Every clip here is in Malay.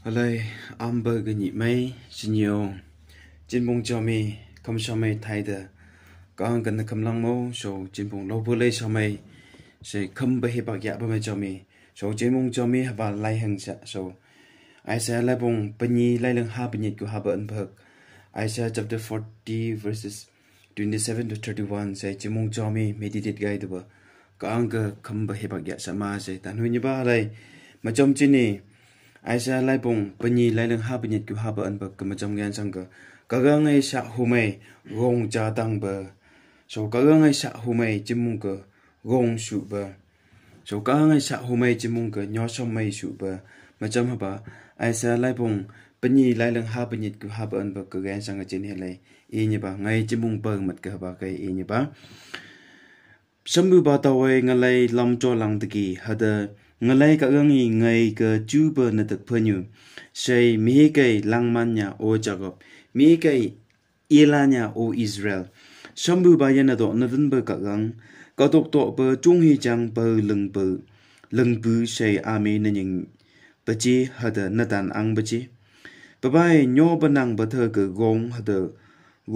Alay amber ga nhị mấy xin nhiều trên bông cho mi không cho mi thay de con cần cầm lăng mô số trên bông lâu bữa lấy cho mi sẽ không bị bạc dạ bữa cho mi số trên bông cho mi và lại hàng dạ số ai sẽ lại bông bên nhị lại lần hai bên nhị của hai bên bậc Isaiah chapter 40 verses 27 to 31 sẽ trên bông cho mi meditate guide được con cần không bị bạc dạ sama sẽ tận hưởng như ba đây mà trong trên này Aisyah lai bong penyi lai leng ha penyit ku ha ba an ba kemacam gan sang ka ga ngai sa humai gong cha tang ba so ka ga ngai sa humai chimung ka gong su ba so ka ngai sa humai chimung ka nyo som mai su ba macam ha ba Aisyah lai bong penyi lai leng ha penyit ku ha ba an ba ka gan sang chen he lai e ni ba ngai chimung ba mat ka ba kai e ni ba sambu ba tawai ngalai lam cho lang tiki hada ngalai ka gangi ngai ka chuba na tak phanyu sei mi kai langmanya o jacob mi kai ilanya o israel sambu ba yana do nadun ba ka gang ka tok to ba chung hi chang ba leng bu sei ame na ning ba chi hada natan ang ba chi ba bai nyo ba nang ba thơ ka gong hada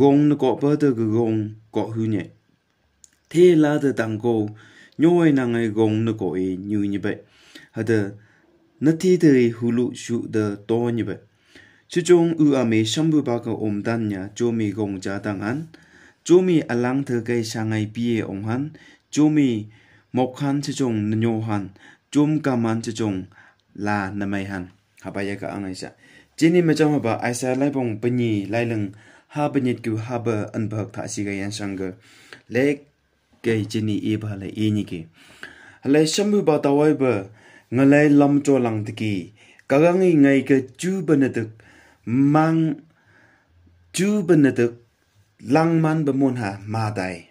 gong na ko ba thơ ka gong ko hu nye thế là từ tàng cô nhoi nàng ai gong nó có ý như vậy hada nó thi thời hulu shu de to như vậy chú chung u ame sambu ba ka om dan nya cho mi gong cha tang an cho mi alang thơ cây sang ai pie ong han cho mi mok han chú chung nyo han chum ka man chú chung là namai han habaya ka angai sa chini ma chang ba aisa lai bong pani lai leng ha banit ku ha ba an bhak tha si ga yan sang le cái chini e ba lại e ni ki lại sambu ba tawai ba ngalai lam cho lang tiki kagangi ngai ka chu benetuk mang chu benetuk lang man ba mon ha ma dai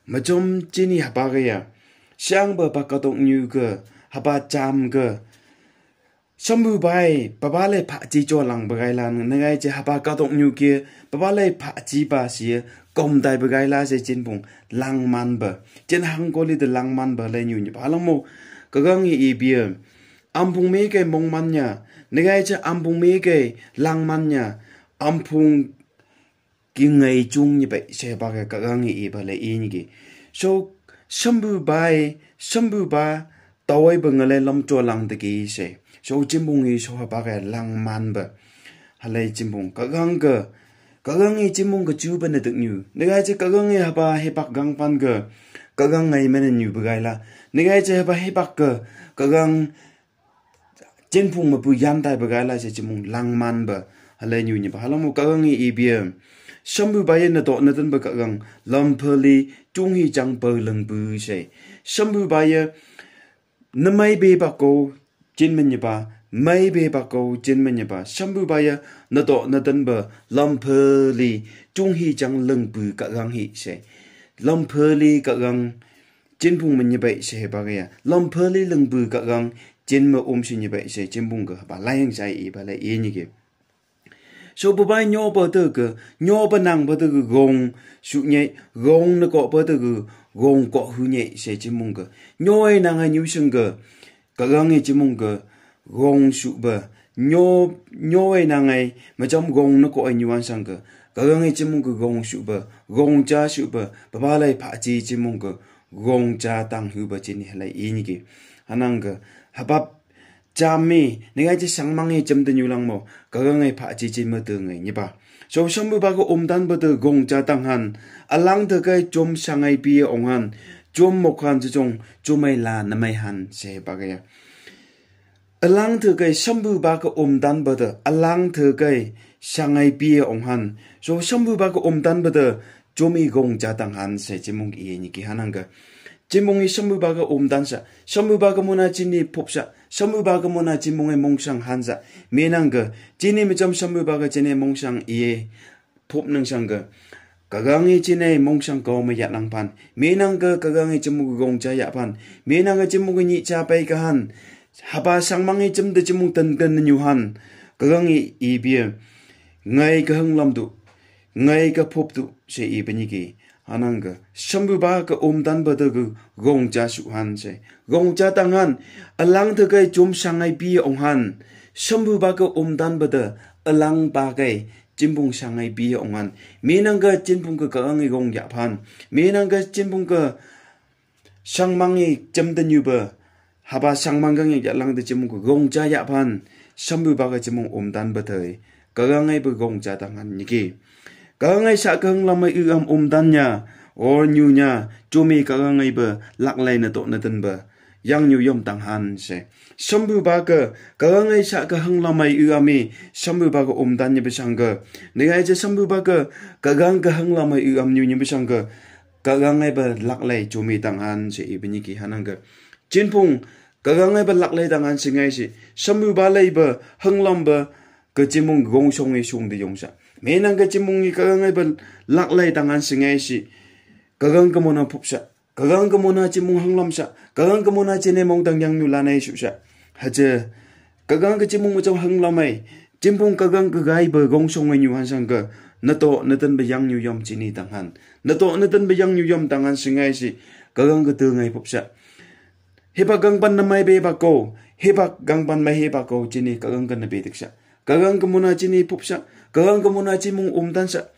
ma chom chini ha ba ga ya sang ba ba ka tong nyu ka ha ba cham ka sambu bai ba ba le pha chi cho lang ba gai lan ngai che ha ba ka tong nyu kia ba le pha chi ba si công đại bgai la se chin bung lang man ba chen hang ko li de lang man ba le nyu ni ba lang mo ka gang i bia ampung me ke mong man nya ne gai cha ampung me ke lang man nya ampung ki ngai chung ni ba se ba ka gang i ba le i ni ki so sambu ba tawai ba ngale lam cho lang de ki se so chin bung i so ba ka lang man ba halai chin bung ka gang ka kagangi chimung ka chu ban được nyu negai che kagangi haba hepak gang pan ka kagang ngai men nyu bagai la negai che haba hepak ka kagang chen phung ma pu yan tai bagai la che chimung lang man ba halai nyu ni ba halamu kagangi ibia sambu ba yen na to na tan ba kagang lam phali chung hi chang pa lang bu se sambu ba ye namai be ba ko chin men ni ba mai be ba ko chen men ba sambu ba ya na to na tan ba lam phali chung hi chang leng bu ka gang hi se lam phali ka gang chen phung men ba se ba ga ya lam phali leng bu ka gang chen ma om sin ba se chen bung ga ba lai hang sai i ba lai e ni ge so bu ba nyo ba de ge nyo ba nang ba de ge gong su nye gong na ko ba de ge gong ko hu nye se chen bung ga nyo ai nang ai nyu sing ge ka gang hi chen bung ga gong su ba nyo ai nang ai ma chom gong no ko ai nyuan sang ka gang ai chimung ko gong su ba gong cha su ba ba lai pha chi chimung ko gong cha tang hu ba chin lai i ni ki anang ga habab chami ni ga chi sang mang ai chim de nyu lang mo gang ai pha chi chin ma tu ngai ni ba so som bu ba ko dan ba de gong cha tang han alang de kai chom sang ai pi ong han chom mo khan chi chong chomai la na mai han se ba ga ya alang thơ cây sambu ba ka dan ba da alang thơ cây sangai bia ong han so sambu ba ka dan ba da chomi gong cha tang han se chimung i ni ki hanang ga chimung i sambu ba ka dan sa sambu ba ka mona chini phop sa sambu ba ka mona chimung e mong sang han sa menang ga chini mi cham sambu ba ka chene mong sang i phop nang sang ga kagangi chine mong sang ko ma ya nang pan menang ga kagangi chimung gong cha ya pan menang ga chimung ni cha pai ka han haba sang mangi chim de chimung tan nyu han kagangi i bia ngai ka hang lam du ngai ka phop du se i bani ki hanang ga shambu ba ka dan ba de gong cha su han se gong cha tangan alang the kai chum sangai bi ong han shambu ba ka dan ba de alang ba kai jimbung sangai bi ong han menang ga jimbung ka ang gong ya phan menang ga jimbung ka sangmangi jamda nyu ba haba sangmangang ya lang de jimbung ka gong cha ya phan shambu ba ka jimbung dan ba de ka ngai ba gong cha tangan ni ki ka ngai sa ka lamai dan nya or nyu nya chumi ka ngai ba lak lai na to na tan ba yang nyu yom tang han se shambu ba ka ngai sa ka hang lamai ami shambu ba ka dan nya besang ka ne ai je shambu ba ka gang ka hang lamai nyu nya besang ka ngai ba lak lai chumi tang han se ibni ki hanang ka jinpung ka ngai ba lak lai tang han se ngai se shambu ba lai ba hang lam ba ka jimung gong song e sung de yong sa menang ka jimung ni ka ngai ba lak lai tang han se ngai si kagang kamona phupsa kagang kamona chimung hanglam sa kagang kamona chene mong tang yang nu lanai su sa haje kagang ka chimung mo hanglamai chimpung kagang ka gai ba gong song nyu han sang ka nato natan ba yang nyu yom chini tang han nato natan ba yang nyu yom tang han singai si kagang ka tu ngai phupsa heba gang pan namai be ba ko heba gang pan mai heba ko chini kagang ka na be tiksa kagang kamona chini phupsa kagang kamona chimung dan sa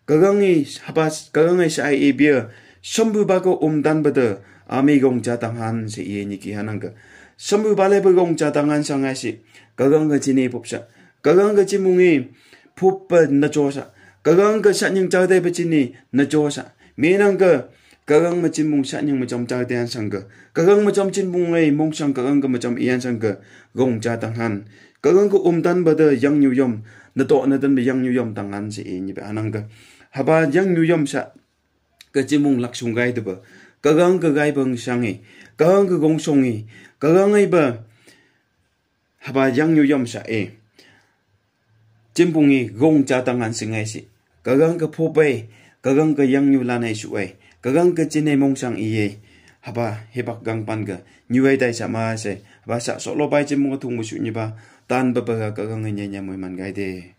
kagangi habas kagangi sa ai bia shambu ba ko dan bada ami gong cha tang han se ye ni ki hanang ka shambu ba le ba gong cha tang han sang ai si kagang ga chini phupsa kagang ga chimungi phup na cho sa kagang ga sa nyang cha de ba chini na cho sa menang ka kagang ma chimung sa nyang ma chom cha de an sang ka kagang ma chom chimung ngai mong sang kagang ga ma chom ian sang ka gong cha tang han kagang ko dan bada yang nyu yom na to na dan ba yang nyu yom tang han se ye ni ba hanang ka haba yang nyu yom sa ka chimung lak sung gai de ba kagang ka gai bang sangi kagang ka gong songi kagang ai ba haba yang nyu yom sa e chimpungi gong cha tang an singai si kagang ka pho bai kagang ka yang nyu lanai su ai kagang ka chine mong sang i haba hebak gang pan ga nyu ai dai sa ma se haba sa so lo bai chimung thung mu su ni ba tan ba ba kagang nya nya moi man gai de